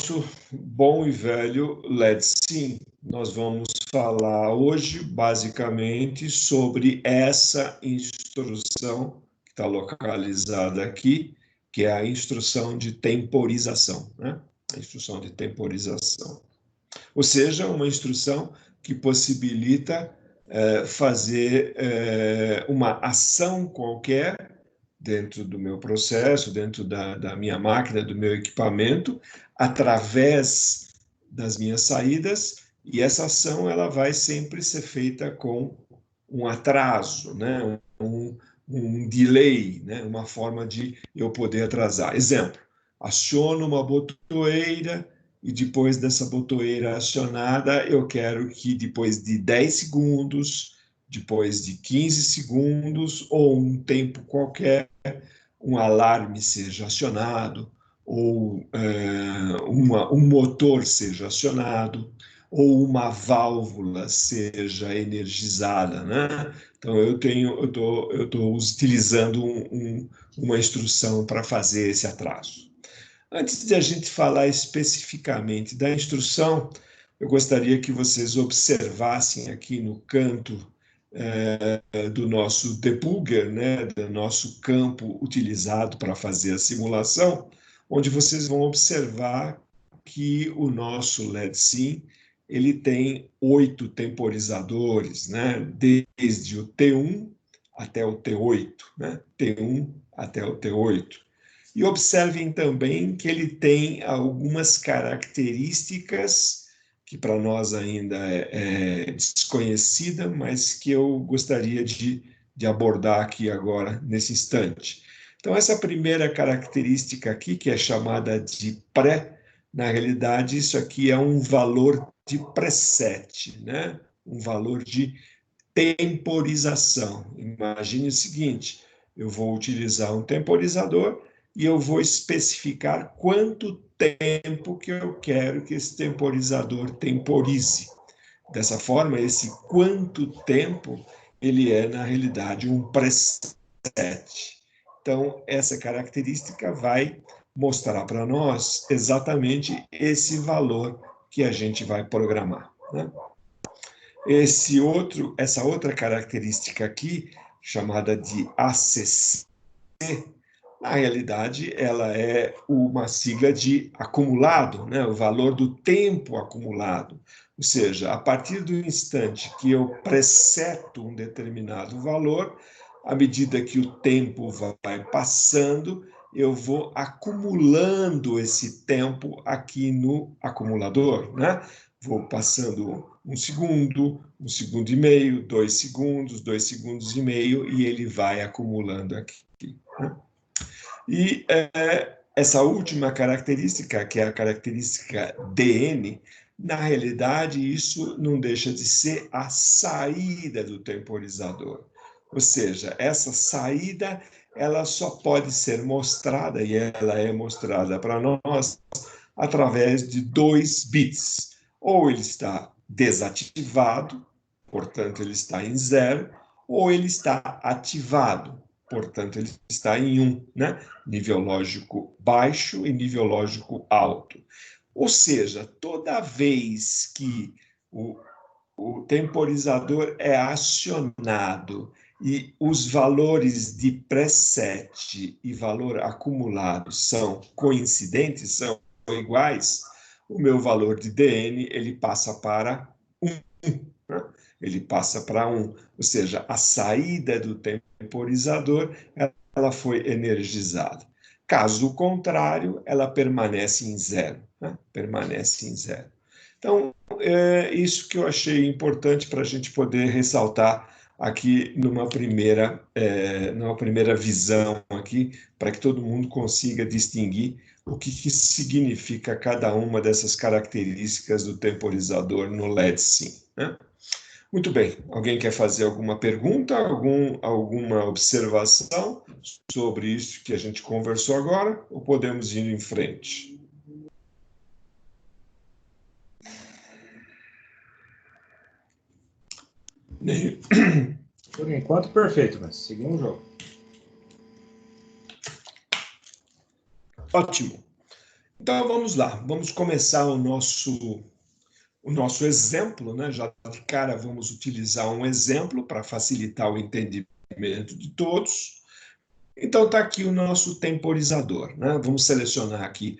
nosso bom e velho LED Sim. Nós vamos falar hoje, basicamente, sobre essa instrução que está localizada aqui, que é a instrução de temporização, né? A instrução de temporização. Ou seja, uma instrução que possibilita fazer uma ação qualquer dentro do meu processo, dentro da minha máquina, do meu equipamento, através das minhas saídas, e essa ação ela vai sempre ser feita com um atraso, né? um delay, né? Uma forma de eu poder atrasar. Exemplo, aciono uma botoeira e depois dessa botoeira acionada, eu quero que depois de 10 segundos, depois de 15 segundos ou um tempo qualquer, um alarme seja acionado, ou um motor seja acionado, ou uma válvula seja energizada, né? Então eu estou utilizando uma instrução para fazer esse atraso. Antes de a gente falar especificamente da instrução, eu gostaria que vocês observassem aqui no canto do nosso debugger, né, do nosso campo utilizado para fazer a simulação, onde vocês vão observar que o nosso LED Sim ele tem 8 temporizadores, né, desde o T1 até o T8, né, T1 até o T8. E observem também que ele tem algumas características que para nós ainda é desconhecida, mas que eu gostaria de abordar aqui agora, nesse instante. Então, essa primeira característica aqui, que é chamada de pré, na realidade, isso aqui é um valor de preset, né? Um valor de temporização. Imagine o seguinte, eu vou utilizar um temporizador e eu vou especificar quanto tempo que eu quero que esse temporizador temporize. Dessa forma, esse quanto tempo, ele é, na realidade, um preset. Então, essa característica vai mostrar para nós exatamente esse valor que a gente vai programar, né? Essa outra característica aqui, chamada de ACC, na realidade, ela é uma sigla de acumulado, né? O valor do tempo acumulado. Ou seja, a partir do instante que eu preseto um determinado valor, à medida que o tempo vai passando, eu vou acumulando esse tempo aqui no acumulador, né? Vou passando um segundo e meio, 2 segundos e meio, e ele vai acumulando aqui, né? E essa última característica, que é a característica DN, na realidade, isso não deixa de ser a saída do temporizador. Ou seja, essa saída ela só pode ser mostrada, e ela é mostrada para nós, através de 2 bits. Ou ele está desativado, portanto, ele está em 0, ou ele está ativado, portanto, ele está em 1, né? Nível lógico baixo e nível lógico alto. Ou seja, toda vez que o temporizador é acionado e os valores de preset e valor acumulado são coincidentes, são iguais, o meu valor de DN ele passa para 1. Né? Ele passa para 1, ou seja, a saída do temporizador ela foi energizada. Caso contrário, ela permanece em 0. Né? Permanece em 0. Então, é isso que eu achei importante para a gente poder ressaltar aqui numa primeira visão aqui, para que todo mundo consiga distinguir o que significa cada uma dessas características do temporizador no LED Sim, né? Muito bem, alguém quer fazer alguma pergunta, alguma observação sobre isso que a gente conversou agora, ou podemos ir em frente? Por enquanto, perfeito, mas seguimos o jogo. Ótimo. Então, vamos lá. Vamos começar o nosso exemplo, né? Já de cara, vamos utilizar um exemplo para facilitar o entendimento de todos. Então, está aqui o nosso temporizador, né? Vamos selecionar aqui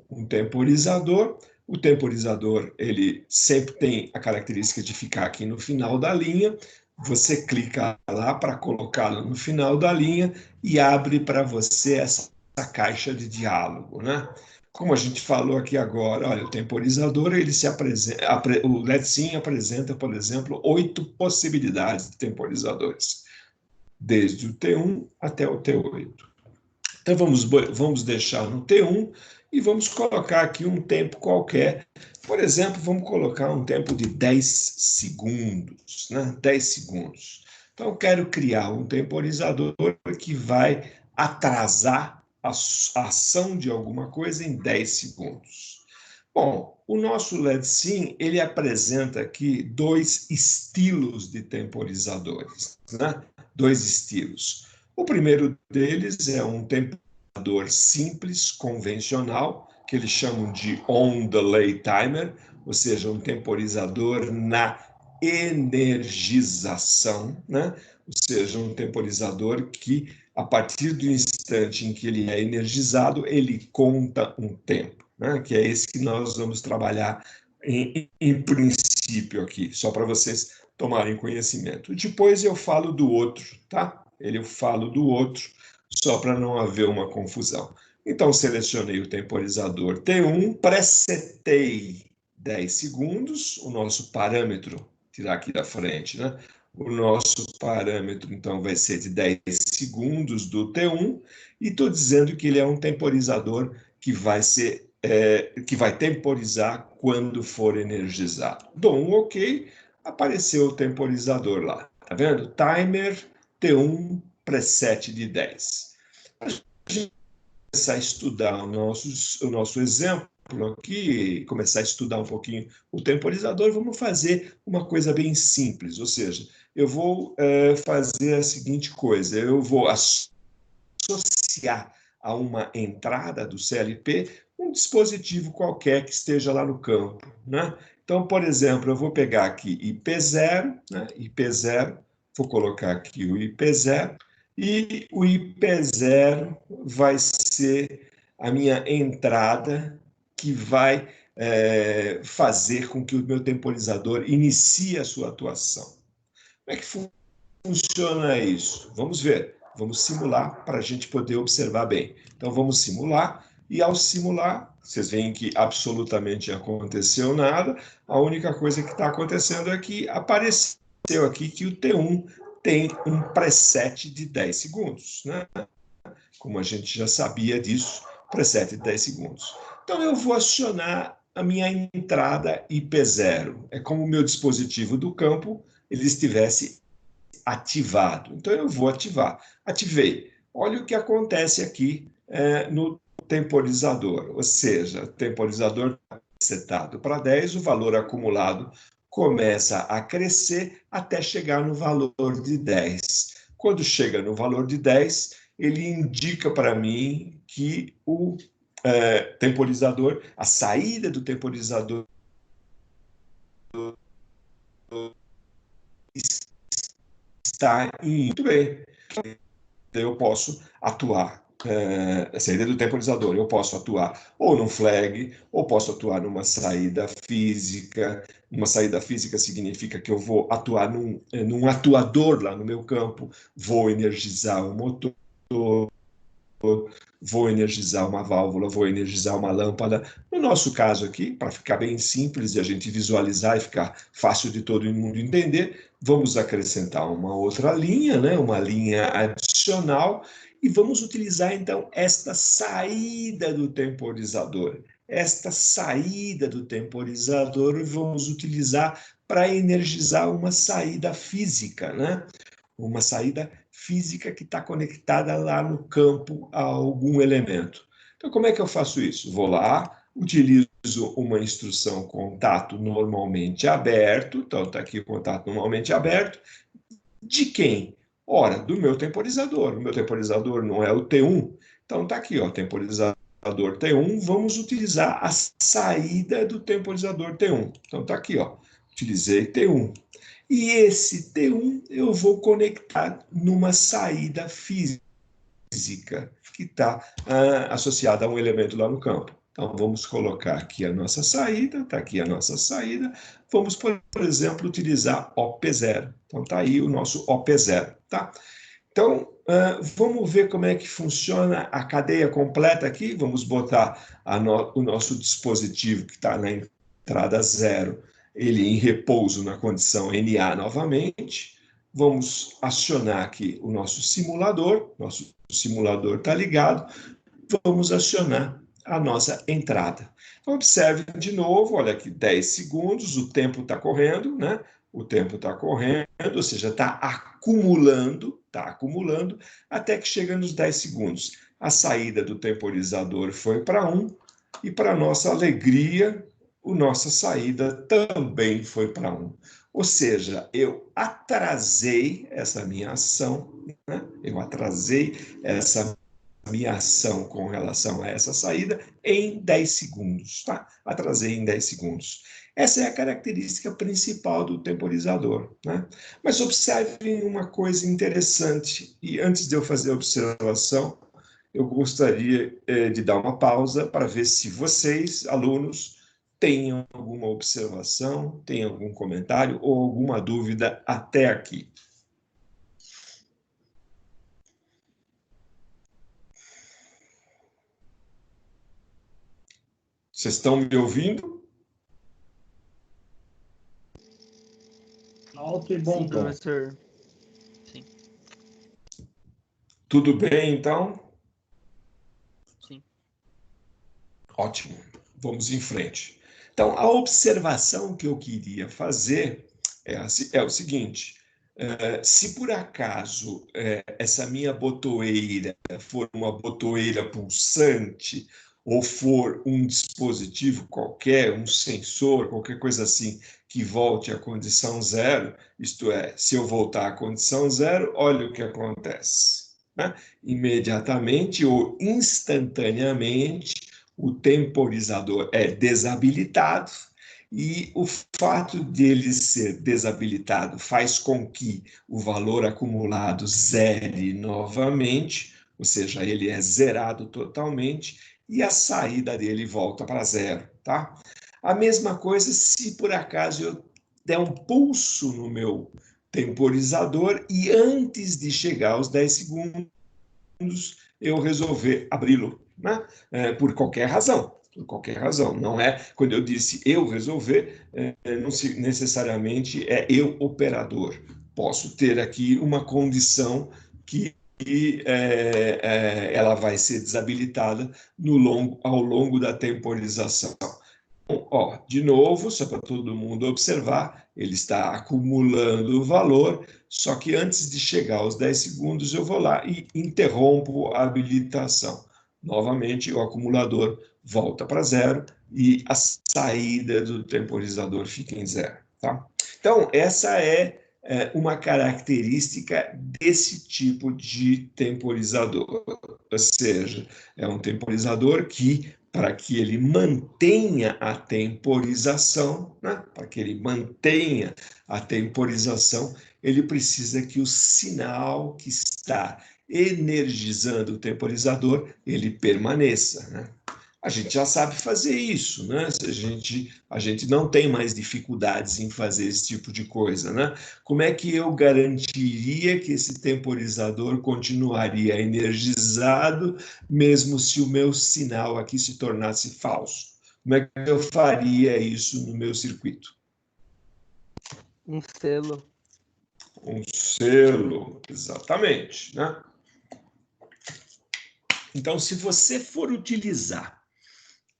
um temporizador. O temporizador, ele sempre tem a característica de ficar aqui no final da linha. Você clica lá para colocá-lo no final da linha e abre para você essa caixa de diálogo, né? Como a gente falou aqui agora, olha, o temporizador, ele se apresenta, o LEDSIM apresenta, por exemplo, 8 possibilidades de temporizadores, desde o T1 até o T8. Então, vamos deixar no T1 e vamos colocar aqui um tempo qualquer. Por exemplo, vamos colocar um tempo de 10 segundos, né? 10 segundos. Então, eu quero criar um temporizador que vai atrasar a ação de alguma coisa em 10 segundos. Bom, o nosso LEDSIM, ele apresenta aqui dois estilos de temporizadores, né? Dois estilos. O primeiro deles é um temporizador simples, convencional, que eles chamam de on-delay timer, ou seja, um temporizador na energização, né? Ou seja, um temporizador que, a partir do instante em que ele é energizado, ele conta um tempo, né? Que é esse que nós vamos trabalhar em princípio aqui, só para vocês tomarem conhecimento. Depois eu falo do outro, tá? Eu falo do outro, só para não haver uma confusão. Então, selecionei o temporizador T1, presetei 10 segundos, o nosso parâmetro, tirar aqui da frente, né? O nosso parâmetro, então, vai ser de 10 segundos do T1, e estou dizendo que ele é um temporizador que vai ser, que vai temporizar quando for energizado. Dou um OK, apareceu o temporizador lá. Tá vendo? Timer T1 preset de 10. A gente começar a estudar o nosso exemplo aqui, começar a estudar um pouquinho o temporizador, vamos fazer uma coisa bem simples, ou seja, eu vou fazer a seguinte coisa, eu vou associar a uma entrada do CLP um dispositivo qualquer que esteja lá no campo, né? Então, por exemplo, eu vou pegar aqui IP0, né? IP0, vou colocar aqui o IP0, e o IP0 vai ser a minha entrada que vai fazer com que o meu temporizador inicie a sua atuação. Como é que funciona isso? Vamos ver. Vamos simular para a gente poder observar bem. Então, vamos simular. E ao simular, vocês veem que absolutamente não aconteceu nada. A única coisa que está acontecendo é que apareceu aqui que o T1 tem um preset de 10 segundos, né? Como a gente já sabia disso, preset de 10 segundos. Então, eu vou acionar a minha entrada IP0. É como o meu dispositivo do campo ele estivesse ativado. Então, eu vou ativar. Ativei. Olha o que acontece aqui no temporizador, ou seja, o temporizador setado para 10, o valor acumulado começa a crescer até chegar no valor de 10. Quando chega no valor de 10, ele indica para mim que o temporizador, a saída do temporizador está em muito bem. Eu posso atuar, a saída do temporizador, eu posso atuar ou num flag, ou posso atuar numa saída física. Uma saída física significa que eu vou atuar num atuador lá no meu campo, vou energizar o motor, vou energizar uma válvula, vou energizar uma lâmpada. No nosso caso aqui, para ficar bem simples e a gente visualizar e ficar fácil de todo mundo entender, vamos acrescentar uma outra linha, né? Uma linha adicional, e vamos utilizar então esta saída do temporizador. Esta saída do temporizador vamos utilizar para energizar uma saída física, né? Uma saída física que está conectada lá no campo a algum elemento. Então, como é que eu faço isso? Vou lá, utilizo uma instrução contato normalmente aberto, então está aqui o contato normalmente aberto, de quem? Ora, do meu temporizador. O meu temporizador não é o T1, então está aqui, ó, temporizador T1, vamos utilizar a saída do temporizador T1. Então, está aqui, ó, utilizei T1. E esse T1 eu vou conectar numa saída física que está associada a um elemento lá no campo. Então, vamos colocar aqui a nossa saída, está aqui a nossa saída. Vamos, por exemplo, utilizar OP0. Então, está aí o nosso OP0, tá? Então, vamos ver como é que funciona a cadeia completa aqui. Vamos botar o nosso dispositivo que está na entrada 0, ele em repouso na condição NA novamente. Vamos acionar aqui o nosso simulador está ligado. Vamos acionar a nossa entrada. Então, observe de novo, olha aqui, 10 segundos, o tempo está correndo, né? O tempo está correndo, ou seja, está acumulando, até que chega nos 10 segundos. A saída do temporizador foi para 1, e para nossa alegria, a nossa saída também foi para 1. Ou seja, eu atrasei essa minha ação, né? Eu atrasei essa minha ação com relação a essa saída em 10 segundos, tá? Atrasei em 10 segundos. Essa é a característica principal do temporizador, né? Mas observem uma coisa interessante, e antes de eu fazer a observação, eu gostaria de dar uma pausa para ver se vocês, alunos, têm alguma observação, têm algum comentário ou alguma dúvida até aqui. Vocês estão me ouvindo? Alto e bom Sim, tom. professor. Sim. Tudo bem, então? Sim. Ótimo. Vamos em frente. Então, a observação que eu queria fazer é o seguinte: se por acaso essa minha botoeira for uma botoeira pulsante, ou for um dispositivo qualquer, um sensor, qualquer coisa assim, que volte à condição 0, isto é, se eu voltar à condição 0, olha o que acontece, né? Imediatamente ou instantaneamente, o temporizador é desabilitado, e o fato dele ser desabilitado faz com que o valor acumulado zere novamente, ou seja, ele é zerado totalmente, e a saída dele volta para zero, tá? A mesma coisa se por acaso eu der um pulso no meu temporizador e antes de chegar aos 10 segundos eu resolver abri-lo, né? Por qualquer razão. Por qualquer razão. Não é, quando eu disse eu resolver, não necessariamente é eu operador. Posso ter aqui uma condição que ela vai ser desabilitada ao longo da temporização. Então, ó, de novo, só para todo mundo observar, ele está acumulando o valor, só que antes de chegar aos 10 segundos, eu vou lá e interrompo a habilitação. Novamente, o acumulador volta para zero e a saída do temporizador fica em zero. Tá? Então, essa é uma característica desse tipo de temporizador. Ou seja, é um temporizador que, para que ele mantenha a temporização, né? Para que ele mantenha a temporização, ele precisa que o sinal que está energizando o temporizador, ele permaneça, né? A gente já sabe fazer isso, né? A gente não tem mais dificuldades em fazer esse tipo de coisa, né? Como é que eu garantiria que esse temporizador continuaria energizado, mesmo se o meu sinal aqui se tornasse falso? Como é que eu faria isso no meu circuito? Um selo. Um selo, exatamente, né? Então, se você for utilizar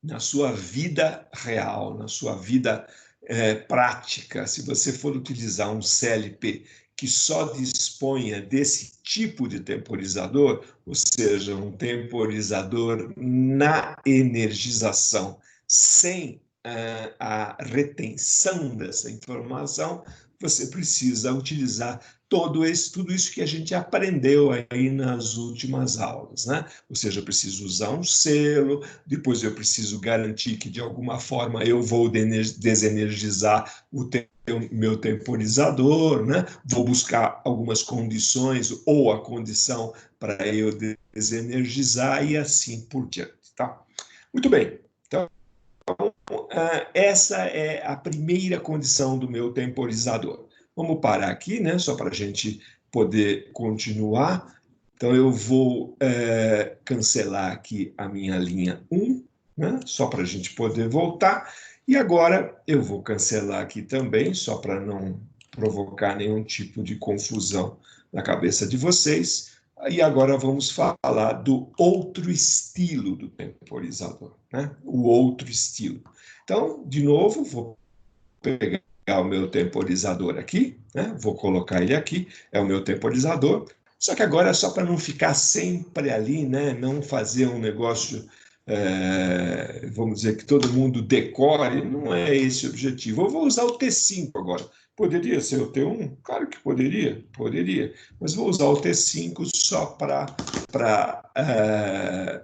na sua vida real, na sua vida prática, se você for utilizar um CLP que só disponha desse tipo de temporizador, ou seja, um temporizador na energização, sem a retenção dessa informação, você precisa utilizar tudo isso que a gente aprendeu aí nas últimas aulas, né? Ou seja, eu preciso usar um selo, depois eu preciso garantir que, de alguma forma, eu vou desenergizar o meu temporizador, né? Vou buscar algumas condições ou a condição para eu desenergizar e assim por diante, tá? Muito bem. Então, essa é a primeira condição do meu temporizador. Vamos parar aqui, né? Só para a gente poder continuar. Então, eu vou cancelar aqui a minha linha 1, né? Só para a gente poder voltar. E agora eu vou cancelar aqui também, só para não provocar nenhum tipo de confusão na cabeça de vocês. E agora vamos falar do outro estilo do temporizador, né? O outro estilo. Então, de novo, vou pegar o meu temporizador aqui, né? Vou colocar ele aqui, é o meu temporizador. Só que agora é só para não ficar sempre ali, né? Não fazer um negócio, vamos dizer, que todo mundo decore, não é esse o objetivo. Eu vou usar o T5 agora. Poderia ser o T1? Claro que poderia, mas vou usar o T5 só para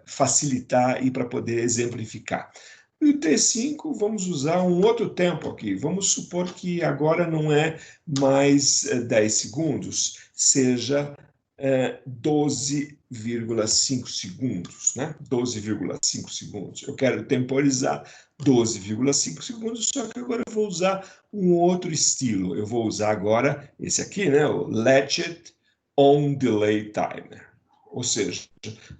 facilitar e para poder exemplificar. E o T5, vamos usar um outro tempo aqui. Vamos supor que agora não é mais 10 segundos, seja 12,5 segundos, né? 12,5 segundos. Eu quero temporizar 12,5 segundos, só que agora eu vou usar um outro estilo. Eu vou usar agora esse aqui, né? O Latched On Delay Timer. Ou seja,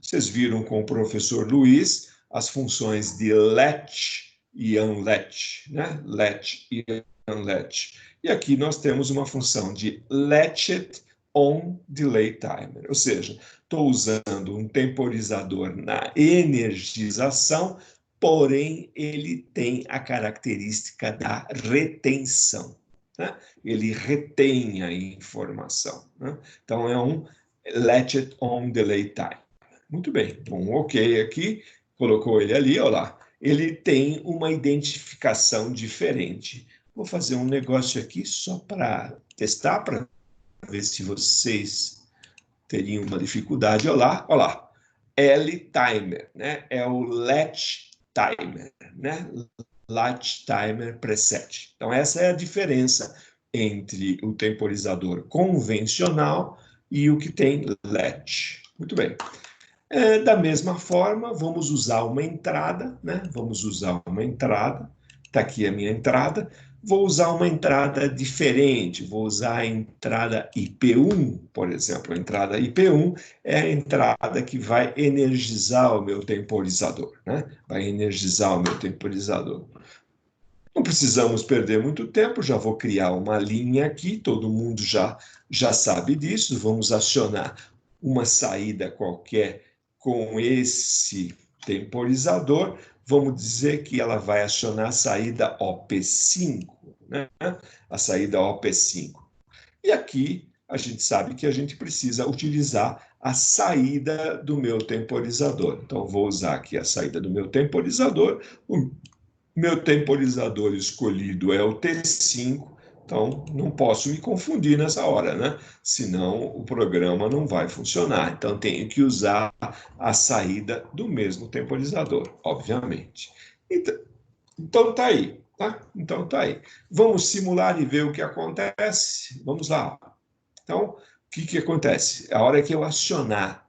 vocês viram com o professor Luiz as funções de latch e unlatch, né? Latch e unlatch. E aqui nós temos uma função de latched on delay timer, ou seja, estou usando um temporizador na energização, porém ele tem a característica da retenção, né? Ele retém a informação, né? Então é um latched on delay timer. Muito bem, um ok aqui, colocou ele ali, olha lá. Ele tem uma identificação diferente. Vou fazer um negócio aqui só para testar, para ver se vocês teriam uma dificuldade. Olha lá. L-timer, né? É o latch timer, né? Latch timer preset. Então, essa é a diferença entre o temporizador convencional e o que tem latch. Muito bem. Da mesma forma, vamos usar uma entrada, né? Vamos usar uma entrada. Está aqui a minha entrada. Vou usar uma entrada diferente. Vou usar a entrada IP1, por exemplo. A entrada IP1 é a entrada que vai energizar o meu temporizador, né? Vai energizar o meu temporizador. Não precisamos perder muito tempo, já vou criar uma linha aqui, todo mundo já sabe disso. Vamos acionar uma saída qualquer com esse temporizador. Vamos dizer que ela vai acionar a saída OP5, né? A saída OP5. E aqui a gente sabe que a gente precisa utilizar a saída do meu temporizador. Então, vou usar aqui a saída do meu temporizador. O meu temporizador escolhido é o T5, então não posso me confundir nessa hora, né? Senão o programa não vai funcionar. Então tenho que usar a saída do mesmo temporizador, obviamente. Então tá aí, tá? Então tá aí. Vamos simular e ver o que acontece. Vamos lá. Então, o que acontece? A hora que eu acionar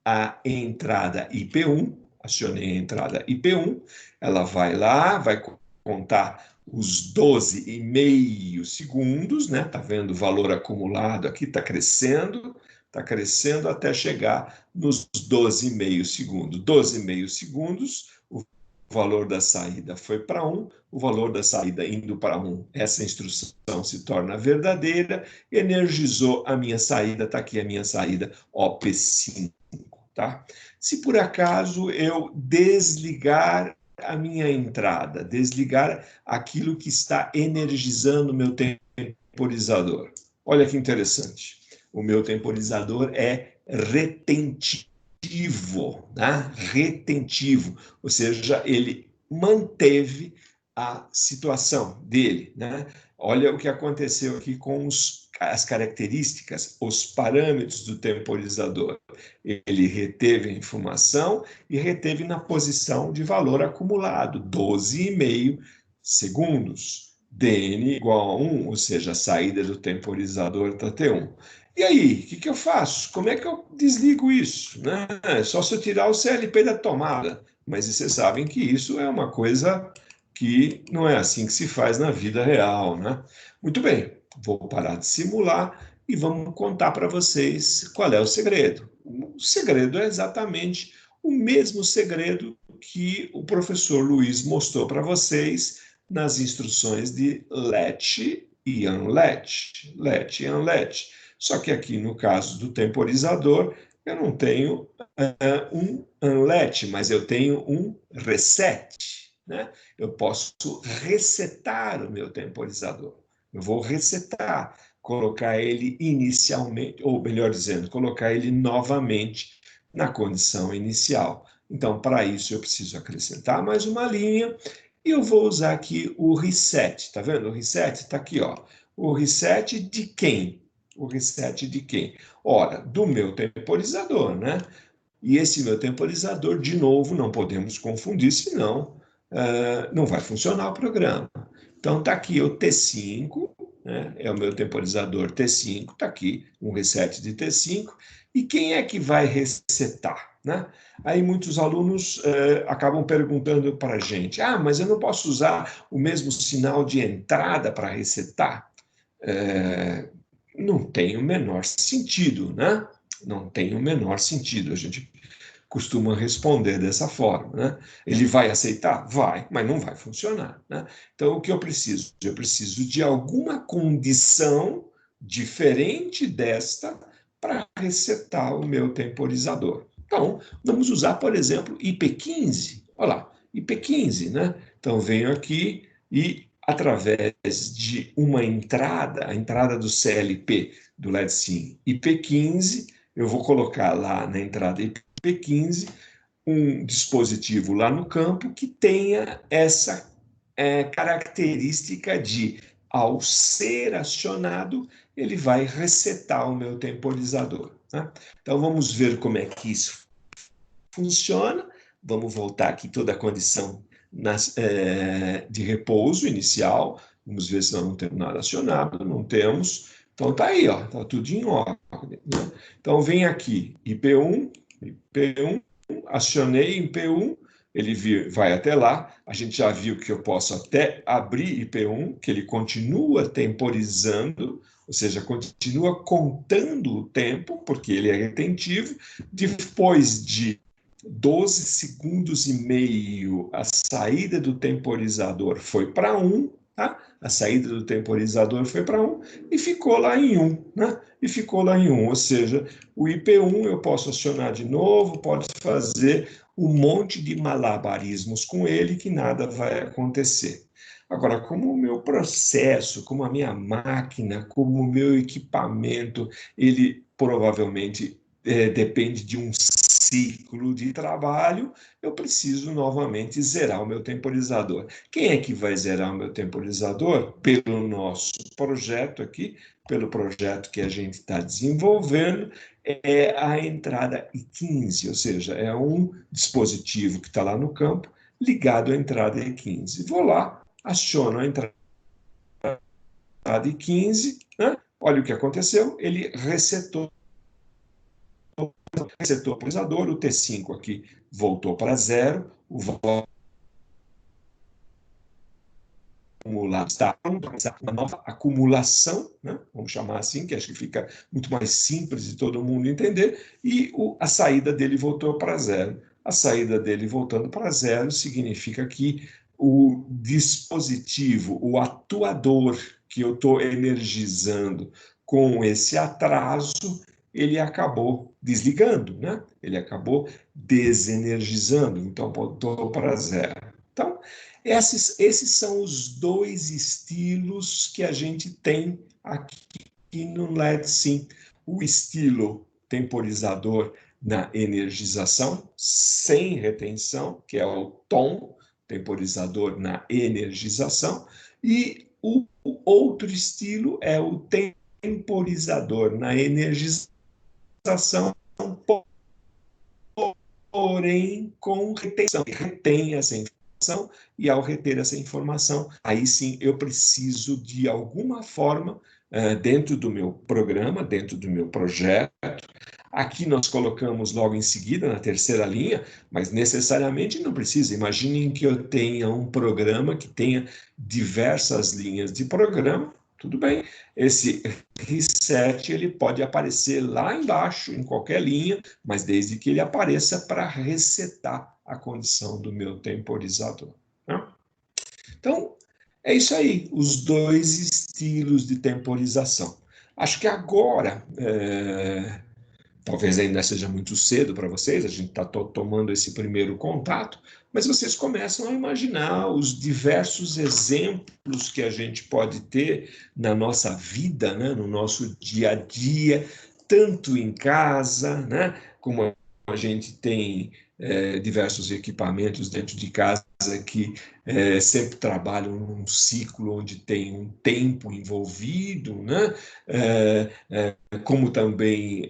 a entrada IP1, acionei a entrada IP1, ela vai lá, vai contar os 12,5 segundos, né? Tá vendo o valor acumulado aqui, tá crescendo até chegar nos 12,5 segundos. 12,5 segundos, o valor da saída foi para 1, o valor da saída indo para 1, essa instrução se torna verdadeira, energizou a minha saída, está aqui a minha saída OP5. Tá? Se por acaso eu desligar a minha entrada, desligar aquilo que está energizando o meu temporizador. Olha que interessante. O meu temporizador é retentivo, né? Retentivo, ou seja, ele manteve a situação dele, né? Olha o que aconteceu aqui com as características, os parâmetros do temporizador. Ele reteve a informação e reteve na posição de valor acumulado, 12,5 segundos. dn igual a 1, ou seja, a saída do temporizador está T1. E aí, o que eu faço? Como é que eu desligo isso? Né? Só se eu tirar o CLP da tomada. Mas vocês sabem que isso é uma coisa que não é assim que se faz na vida real, né? Muito bem, vou parar de simular e vamos contar para vocês qual é o segredo. O segredo é exatamente o mesmo segredo que o professor Luiz mostrou para vocês nas instruções de latch e unlatch. Latch e unlatch. Só que aqui no caso do temporizador, eu não tenho um unlatch, mas eu tenho um reset, né? Eu posso resetar o meu temporizador. Eu vou resetar, colocar ele inicialmente, ou melhor dizendo, colocar ele novamente na condição inicial. Então, para isso, eu preciso acrescentar mais uma linha e eu vou usar aqui o reset. Tá vendo? O reset está aqui, ó. O reset de quem? O reset de quem? Ora, do meu temporizador, né? E esse meu temporizador, de novo, não podemos confundir, senão não vai funcionar o programa. Então, está aqui o T5, né? É o meu temporizador T5, está aqui um reset de T5. E quem é que vai resetar? Né? Aí muitos alunos acabam perguntando para a gente, mas eu não posso usar o mesmo sinal de entrada para resetar? Não tem o menor sentido, né? Não tem o menor sentido. A gente costuma responder dessa forma, né? Ele vai aceitar? Vai, mas não vai funcionar, né? Então, o que eu preciso? Eu preciso de alguma condição diferente desta para resetar o meu temporizador. Então, vamos usar, por exemplo, IP15. Olha lá, IP15, né? Então, venho aqui e, através de uma entrada, a entrada do CLP do LEDSIM IP15, eu vou colocar lá na entrada IP15 um dispositivo lá no campo que tenha essa característica de, ao ser acionado, ele vai resetar o meu temporizador. Né? Então, vamos ver como é que isso funciona. Vamos voltar aqui toda a condição de repouso inicial. Vamos ver se nós não temos nada acionado. Não temos. Então, tá aí, ó, tá tudo em ordem. Né? Então, vem aqui, IP1, acionei em IP1, ele vai até lá. A gente já viu que eu posso até abrir IP1, que ele continua temporizando, ou seja, continua contando o tempo, porque ele é retentivo. Depois de 12 segundos e meio, a saída do temporizador foi para 1, tá? A saída do temporizador foi para 1 e ficou lá em 1, né? E ficou lá em 1, ou seja, o IP1 eu posso acionar de novo, posso fazer um monte de malabarismos com ele que nada vai acontecer. Agora, como o meu processo, como a minha máquina, como o meu equipamento, ele provavelmente depende de um ciclo de trabalho, eu preciso novamente zerar o meu temporizador. Quem é que vai zerar o meu temporizador? Pelo nosso projeto aqui, pelo projeto que a gente está desenvolvendo, é a entrada I15, ou seja, é um dispositivo que está lá no campo ligado à entrada I15. Vou lá, aciono a entrada I15, né? Olha o que aconteceu, ele resetou o temporizador, o T5 aqui voltou para zero, o valor acumulado está pronto para uma nova acumulação, né? Vamos chamar assim, que acho que fica muito mais simples de todo mundo entender, e a saída dele voltou para zero. A saída dele voltando para zero significa que o dispositivo, o atuador que eu estou energizando com esse atraso, ele acabou desligando, né? Ele acabou desenergizando, então voltou para zero. Então, esses são os dois estilos que a gente tem aqui no LEDSIM. O estilo temporizador na energização, sem retenção, que é o tom temporizador na energização, e o outro estilo é o temporizador na energização, porém com retenção. Retém essa informação, e ao reter essa informação, aí sim eu preciso de alguma forma, dentro do meu programa, dentro do meu projeto. Aqui nós colocamos logo em seguida, na terceira linha, mas necessariamente não precisa. Imaginem que eu tenha um programa que tenha diversas linhas de programa, tudo bem. Esse reset ele pode aparecer lá embaixo, em qualquer linha, mas desde que ele apareça para resetar a condição do meu temporizador. Né? Então, é isso aí, os dois estilos de temporização. Acho que agora, talvez ainda seja muito cedo para vocês, a gente está tomando esse primeiro contato, mas vocês começam a imaginar os diversos exemplos que a gente pode ter na nossa vida, né, no nosso dia a dia, tanto em casa, né, como a gente tem diversos equipamentos dentro de casa que sempre trabalham num ciclo onde tem um tempo envolvido, né? Como também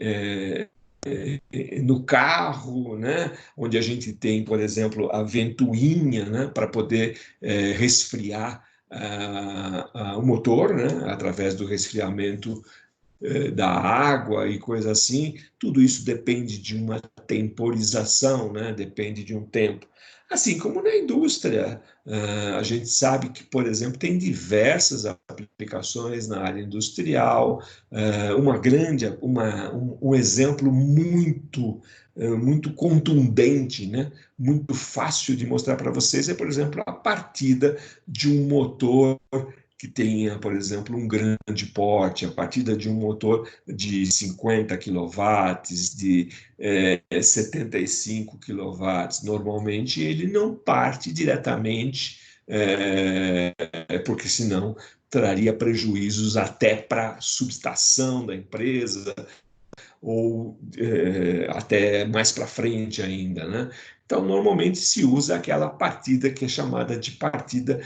no carro, né? Onde a gente tem, por exemplo, a ventoinha, né? Para poder resfriar o motor, né? Através do resfriamento da água e coisa assim, tudo isso depende de uma temporização, né? Depende de um tempo. Assim como na indústria, a gente sabe que, por exemplo, tem diversas aplicações na área industrial. Um exemplo muito contundente, né? Muito fácil de mostrar para vocês é, por exemplo, a partida de um motor que tenha, por exemplo, um grande porte, a partir de um motor de 50 quilowatts, de 75 quilowatts. Normalmente, ele não parte diretamente, porque senão traria prejuízos até para a subestação da empresa, ou até mais para frente ainda, né? Então, normalmente se usa aquela partida que é chamada de partida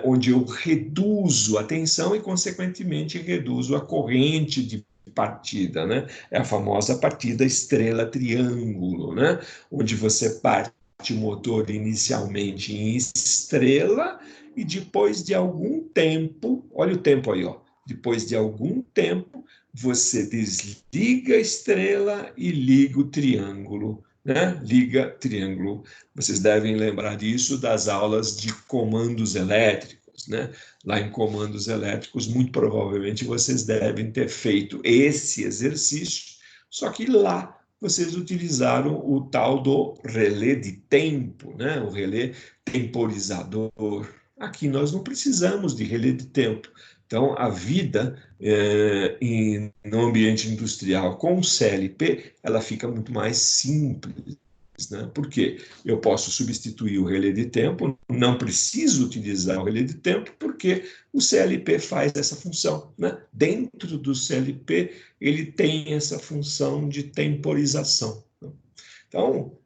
onde eu reduzo a tensão e, consequentemente, reduzo a corrente de partida, né? É a famosa partida estrela-triângulo, né? Onde você parte o motor inicialmente em estrela e depois de algum tempo, olha o tempo aí, ó, depois de algum tempo, você desliga a estrela e liga o triângulo, né? Liga triângulo. Vocês devem lembrar disso das aulas de comandos elétricos, né? Lá em comandos elétricos, muito provavelmente vocês devem ter feito esse exercício, só que lá vocês utilizaram o tal do relé de tempo, né? O relé temporizador. Aqui nós não precisamos de relé de tempo. Então, a vida no ambiente industrial com o CLP, ela fica muito mais simples, né? Porque eu posso substituir o relé de tempo, não preciso utilizar o relé de tempo, porque o CLP faz essa função, né? Dentro do CLP, ele tem essa função de temporização. Então,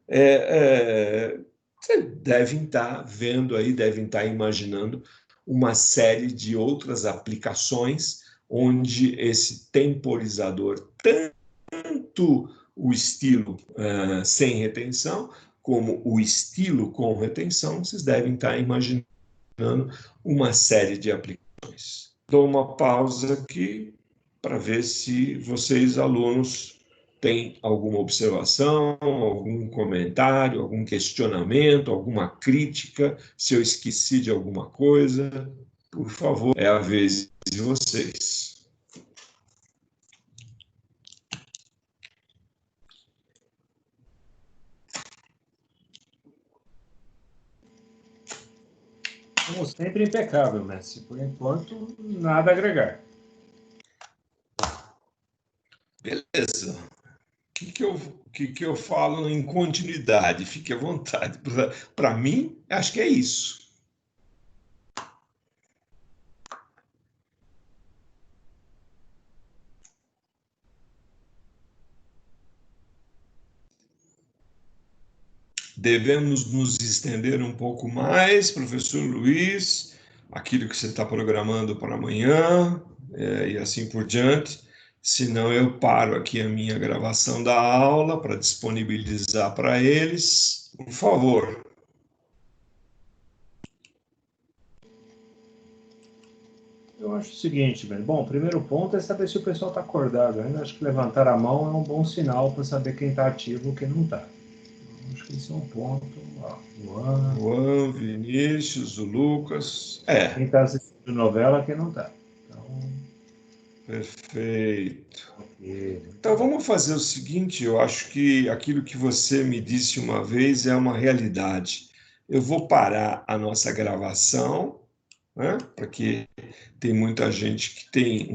vocês devem estar vendo aí, devem estar imaginando uma série de outras aplicações onde esse temporizador, tanto o estilo sem retenção, como o estilo com retenção, vocês devem estar imaginando uma série de aplicações. Dou uma pausa aqui para ver se vocês, alunos, têm alguma observação, algum comentário, algum questionamento, alguma crítica, se eu esqueci de alguma coisa. Por favor, é a vez de vocês. Como sempre, impecável, mestre. Por enquanto, nada a agregar. Beleza. O que eu falo em continuidade? Fique à vontade. Para mim, acho que é isso. Devemos nos estender um pouco mais, professor Luiz, aquilo que você está programando para amanhã, e assim por diante. Senão eu paro aqui a minha gravação da aula para disponibilizar para eles. Por favor. Eu acho o seguinte, velho. Bom, o primeiro ponto é saber se o pessoal está acordado ainda. Acho que levantar a mão é um bom sinal para saber quem está ativo e quem não está. Acho que esse é um ponto. Ó, Juan, Vinícius, o Lucas. Quem está assistindo novela, quem não está. Então, perfeito. ok. Então vamos fazer o seguinte, eu acho que aquilo que você me disse uma vez é uma realidade. Eu vou parar a nossa gravação, né? Porque tem muita gente que tem